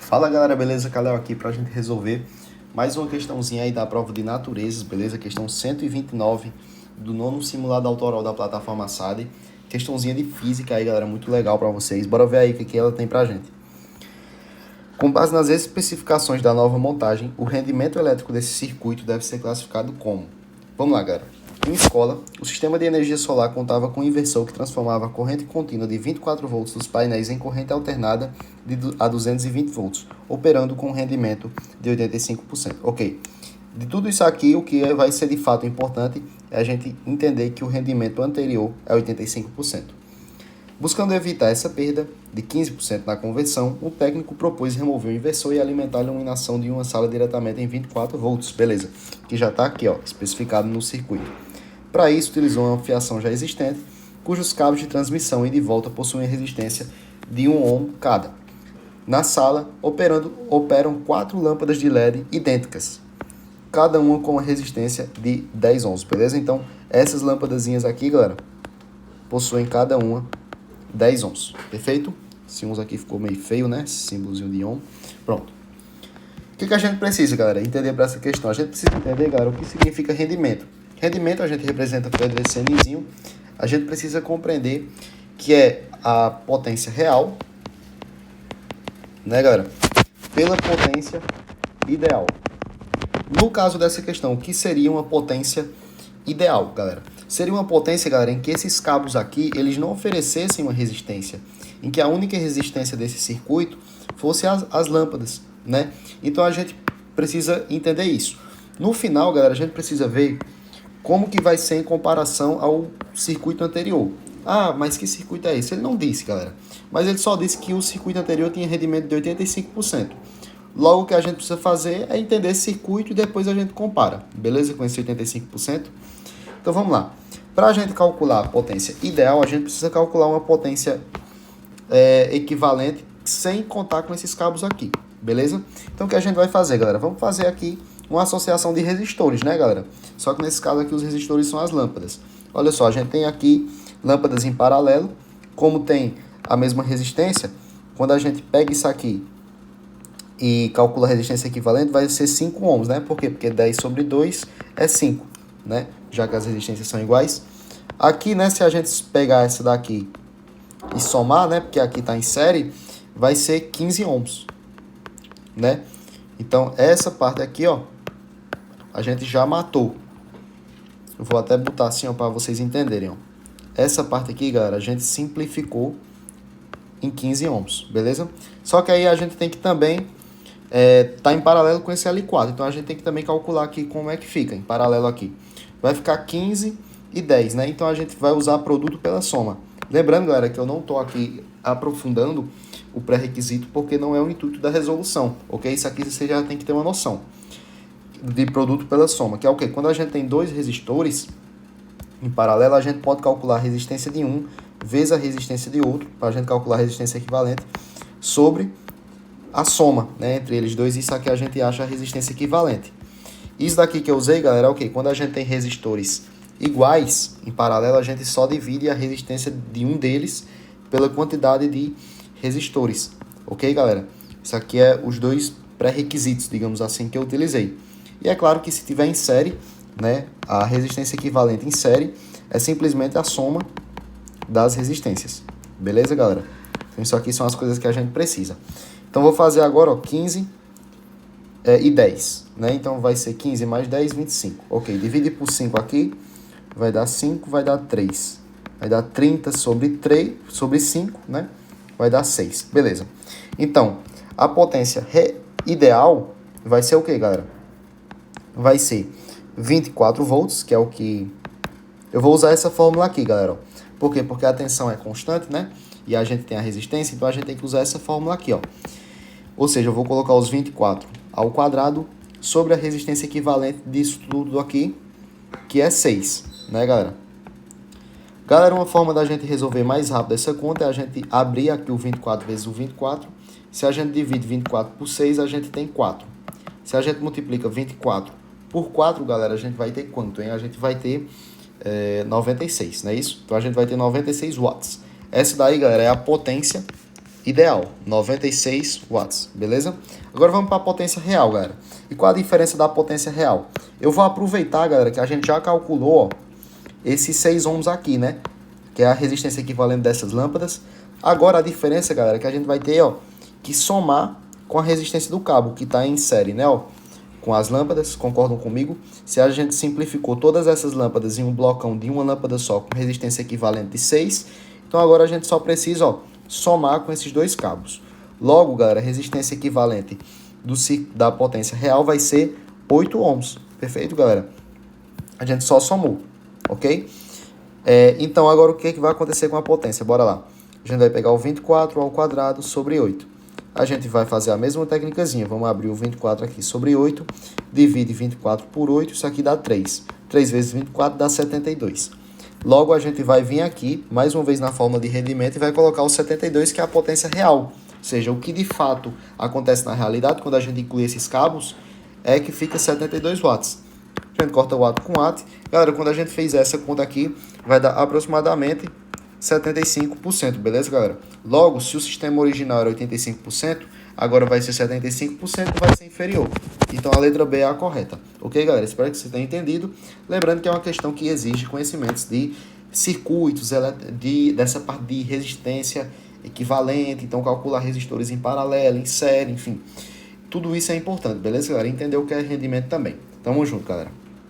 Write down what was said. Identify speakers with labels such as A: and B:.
A: Fala galera, beleza? Kalel aqui pra gente resolver mais uma questãozinha aí da prova de naturezas, beleza? Questão 129 do nono simulado autoral da plataforma SAD. Questãozinha de física aí, galera, muito legal pra vocês. Bora ver aí o que ela tem pra gente. Com base nas especificações da nova montagem, o rendimento elétrico desse circuito deve ser classificado como... Vamos lá, galera. Em escola, o sistema de energia solar contava com um inversor que transformava a corrente contínua de 24 volts dos painéis em corrente alternada a 220 volts, operando com um rendimento de 85%. Ok. De tudo isso aqui, o que vai ser de fato importante é a gente entender que o rendimento anterior é 85%. Buscando evitar essa perda de 15% na conversão, o técnico propôs remover o inversor e alimentar a iluminação de uma sala diretamente em 24 volts, beleza, que já está aqui, ó, especificado no circuito. Para isso, utilizou uma fiação já existente, cujos cabos de transmissão e de volta possuem resistência de 1 ohm cada. Na sala, operam 4 lâmpadas de LED idênticas, cada uma com uma resistência de 10 ohms, beleza? Então, essas lâmpadazinhas aqui, galera, possuem cada uma 10 ohms, perfeito? Esse uns aqui ficou meio feio, né? Esse símbolozinho de ohm. Pronto. O que a gente precisa, galera, entender para essa questão? A gente precisa entender, galera, o que significa rendimento. Rendimento a gente representa por esse Nzinho. A gente precisa compreender que é a potência real, né, galera? Pela potência ideal. No caso dessa questão, o que seria uma potência ideal, galera? Seria uma potência, galera, em que esses cabos aqui, eles não oferecessem uma resistência, em que a única resistência desse circuito fosse as lâmpadas, né? Então a gente precisa entender isso. No final, galera, a gente precisa ver como que vai ser em comparação ao circuito anterior. Ah, mas que circuito é esse? Ele não disse, galera. Mas ele só disse que o circuito anterior tinha rendimento de 85%. Logo, o que a gente precisa fazer é entender esse circuito e depois a gente compara. Beleza? Com esse 85%. Então, vamos lá. Para a gente calcular a potência ideal, a gente precisa calcular uma potência equivalente sem contar com esses cabos aqui. Beleza? Então, o que a gente vai fazer, galera? Vamos fazer aqui uma associação de resistores, né, galera? Só que nesse caso aqui os resistores são as lâmpadas. Olha só, a gente tem aqui lâmpadas em paralelo. Como tem a mesma resistência, quando a gente pega isso aqui e calcula a resistência equivalente, vai ser 5 ohms, né? Por quê? Porque 10 sobre 2 é 5, né? Já que as resistências são iguais. Aqui, né, se a gente pegar essa daqui e somar, né, porque aqui está em série, vai ser 15 ohms, né? Então, essa parte aqui, ó, a gente já matou. Eu vou até botar assim, ó, para vocês entenderem, ó. Essa parte aqui, galera, a gente simplificou em 15 ohms, beleza? Só que aí a gente tem que também tá em paralelo com esse L4. Então, a gente tem que também calcular aqui como é que fica em paralelo aqui. Vai ficar 15 e 10, né? Então, a gente vai usar produto pela soma. Lembrando, galera, que eu não estou aqui aprofundando o pré-requisito porque não é o intuito da resolução, ok? Isso aqui você já tem que ter uma noção de produto pela soma, que é o quê? Quando a gente tem dois resistores em paralelo, a gente pode calcular a resistência de um vezes a resistência de outro, para a gente calcular a resistência equivalente, sobre a soma, né, entre eles dois. Isso aqui a gente acha a resistência equivalente. Isso daqui que eu usei, galera, é o quê? Quando a gente tem resistores iguais em paralelo, a gente só divide a resistência de um deles pela quantidade de resistores, ok, galera? Isso aqui é os dois pré-requisitos, digamos assim, que eu utilizei. E é claro que se tiver em série, né, a resistência equivalente em série é simplesmente a soma das resistências. Beleza, galera? Então, isso aqui são as coisas que a gente precisa. Então, vou fazer agora, ó, 15 e 10, né? Então, vai ser 15 mais 10, 25. Ok, divide por 5 aqui, vai dar 5, vai dar 3. Vai dar 30 sobre 3, sobre 5, né? Vai dar 6. Beleza. Então, a potência ideal vai ser o que, galera? Vai ser 24 volts, que é o que... Eu vou usar essa fórmula aqui, galera. Por quê? Porque a tensão é constante, né? E a gente tem a resistência, então a gente tem que usar essa fórmula aqui, ó. Ou seja, eu vou colocar os 24 ao quadrado sobre a resistência equivalente disso tudo aqui, que é 6, né, galera? Galera, uma forma da gente resolver mais rápido essa conta é a gente abrir aqui o 24 vezes o 24. Se a gente divide 24 por 6, a gente tem 4. Se a gente multiplica 24 por 4, galera, a gente vai ter quanto, hein? A gente vai ter 96, não é isso? Então, a gente vai ter 96 watts. Essa daí, galera, é a potência ideal, 96 watts, beleza? Agora vamos para a potência real, galera. E qual a diferença da potência real? Eu vou aproveitar, galera, que a gente já calculou, ó, esses 6 ohms aqui, né? Que é a resistência equivalente dessas lâmpadas. Agora a diferença, galera, é que a gente vai ter, ó, que somar com a resistência do cabo, que está em série, né, ó, com as lâmpadas, concordam comigo? Se a gente simplificou todas essas lâmpadas em um blocão de uma lâmpada só, com resistência equivalente de 6, então agora a gente só precisa, ó, somar com esses dois cabos. Logo, galera, a resistência equivalente da potência real vai ser 8 ohms. Perfeito, galera? A gente só somou, ok? Então, agora o que vai acontecer com a potência? Bora lá. A gente vai pegar o 24 ao quadrado sobre 8. A gente vai fazer a mesma técnicazinha. Vamos abrir o 24 aqui sobre 8. Divide 24 por 8. Isso aqui dá 3. 3 vezes 24 dá 72. Logo, a gente vai vir aqui, mais uma vez na fórmula de rendimento, e vai colocar o 72, que é a potência real. Ou seja, o que de fato acontece na realidade, quando a gente inclui esses cabos, é que fica 72 watts. A gente corta o watt com watt. Galera, quando a gente fez essa conta aqui, vai dar aproximadamente 75%, beleza, galera? Logo, se o sistema original era 85%, agora vai ser 75%, vai ser inferior. Então, a letra B é a correta. Ok, galera? Espero que você tenha entendido. Lembrando que é uma questão que exige conhecimentos de circuitos, dessa parte de resistência equivalente, então calcular resistores em paralelo, em série, enfim. Tudo isso é importante, beleza, galera? Entender o que é rendimento também. Tamo junto, galera.